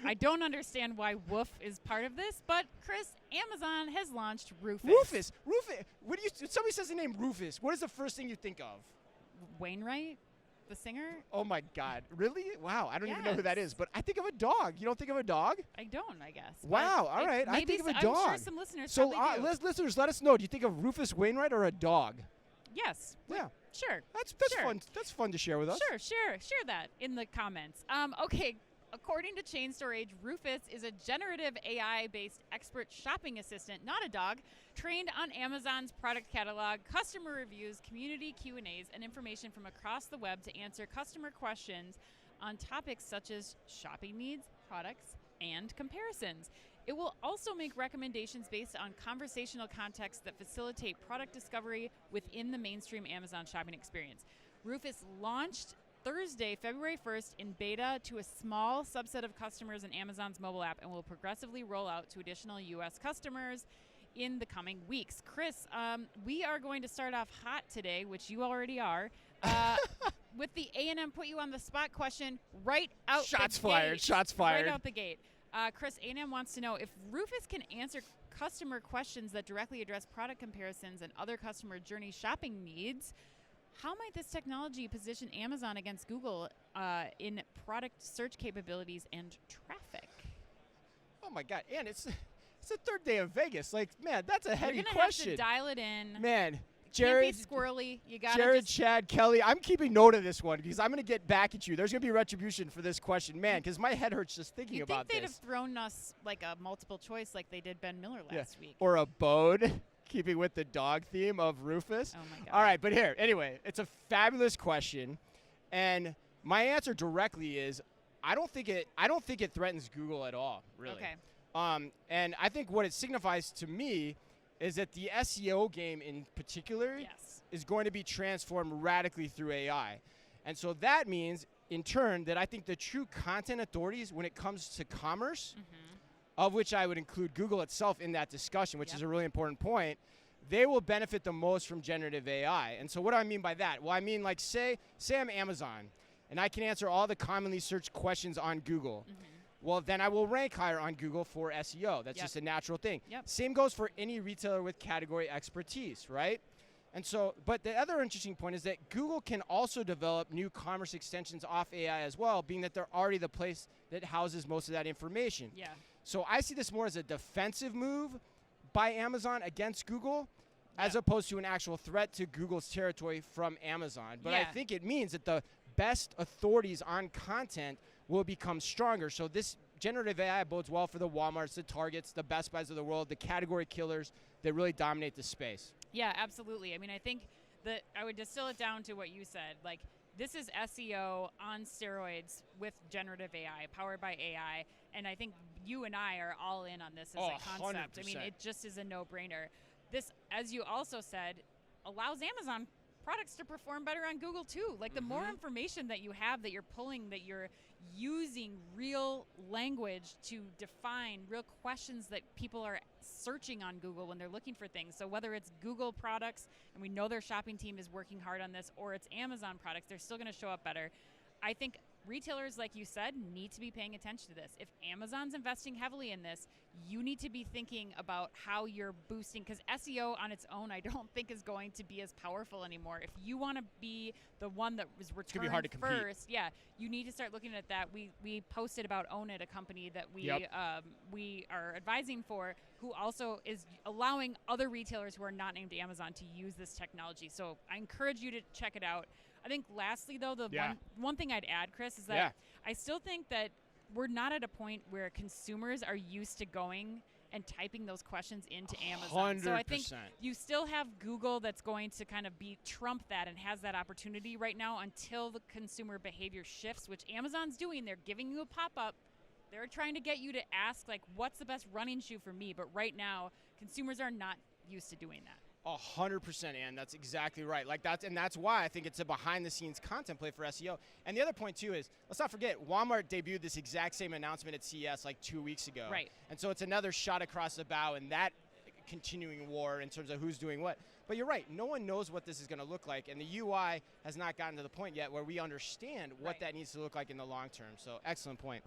I don't understand why Woof is part of this, but Chris, Amazon has launched Rufus. Rufus. When somebody says the name Rufus, what is the first thing you think of? Wainwright, the singer? Oh my God! Really? Wow! I don't even know who that Yes. is, but I think of a dog. You don't think of a dog? I don't, I guess. Wow! But All right, I think of a I'm dog. sure some listeners So, probably do. listeners, let us know. Do you think of Rufus Wainwright or a dog? Yes. Yeah. Sure. That's Sure. fun. That's fun to share with us. Sure, share that in the comments. Okay, according to Chain Store Age, Rufus is a generative AI-based expert shopping assistant, not a dog, trained on Amazon's product catalog, customer reviews, community Q&As, and information from across the web to answer customer questions on topics such as shopping needs, products, and comparisons. It will also make recommendations based on conversational context that facilitate product discovery within the mainstream Amazon shopping experience. Rufus launched Thursday, February 1st in beta to a small subset of customers in Amazon's mobile app and will progressively roll out to additional U.S. customers in the coming weeks. Chris, we are going to start off hot today, which you already are, with the A&M put you on the spot question right out Shots the fired. gate. Shots fired. Right out the gate. Chris, A&M wants to know if Rufus can answer customer questions that directly address product comparisons and other customer journey shopping needs. How might this technology position Amazon against Google in product search capabilities and traffic? Oh my God! And it's the third day of Vegas. Like, man, that's a heavy You're gonna question. have to dial it in. Man, Jared, Jared, can't be squirrely. You gotta Jared, just Chad, Kelly, I'm keeping note of this one because I'm going to get back at you. There's going to be retribution for this question. Man, because my head hurts just thinking You'd about think they'd this. have thrown us like a multiple choice like they did Ben Miller last week. Or a bode, keeping with the dog theme of Rufus. Oh my God. All right, but here, anyway, it's a fabulous question. And my answer directly is I don't think it threatens Google at all, really. Okay. And I think what it signifies to me is that the SEO game in particular Yes. is going to be transformed radically through AI. And so that means, in turn, that I think the true content authorities when it comes to commerce, of which I would include Google itself in that discussion, which is a really important point, they will benefit the most from generative AI. And so what do I mean by that? Well, I mean, like, say I'm Amazon, and I can answer all the commonly searched questions on Google. Well, then I will rank higher on Google for SEO. That's just a natural thing. Same goes for any retailer with category expertise, right? And so, but the other interesting point is that Google can also develop new commerce extensions off AI as well, being that they're already the place that houses most of that information. Yeah. So I see this more as a defensive move by Amazon against Google as opposed to an actual threat to Google's territory from Amazon. But I think it means that the best authorities on content will become stronger. So this generative AI bodes well for the Walmarts, the Targets, the Best Buys of the world, the category killers that really dominate the space. Yeah, absolutely. I mean, I think that I would distill it down to what you said. Like, this is SEO on steroids with generative AI, powered by AI. And I think you and I are all in on this as a concept. 100%. I mean, it just is a no-brainer. This, as you also said, allows Amazon products to perform better on Google too. Like the more information that you have, that you're pulling, that you're using real language to define real questions that people are searching on Google when they're looking for things. So whether it's Google products, and we know their shopping team is working hard on this, or it's Amazon products, they're still going to show up better. I think retailers, like you said, need to be paying attention to this. If Amazon's investing heavily in this, you need to be thinking about how you're boosting, because SEO on its own, I don't think is going to be as powerful anymore. If you want to be the one that was returned hard to compete. first, you need to start looking at that. We posted about Own It, a company that we are advising for, who also is allowing other retailers who are not named Amazon to use this technology. So I encourage you to check it out. I think lastly, though, the one thing I'd add, Chris, is that I still think that we're not at a point where consumers are used to going and typing those questions into Amazon. 100%. So I think you still have Google that's going to kind of trump that and has that opportunity right now until the consumer behavior shifts, which Amazon's doing. They're giving you a pop-up. They're trying to get you to ask, like, what's the best running shoe for me? But right now, consumers are not used to doing that. 100%, Ann. That's exactly right. Like that's why I think it's a behind-the-scenes content play for SEO. And the other point too is, let's not forget, Walmart debuted this exact same announcement at CES like 2 weeks ago. Right. And so it's another shot across the bow in that continuing war in terms of who's doing what. But you're right. No one knows what this is going to look like, and the UI has not gotten to the point yet where we understand what that needs to look like in the long term. So excellent point.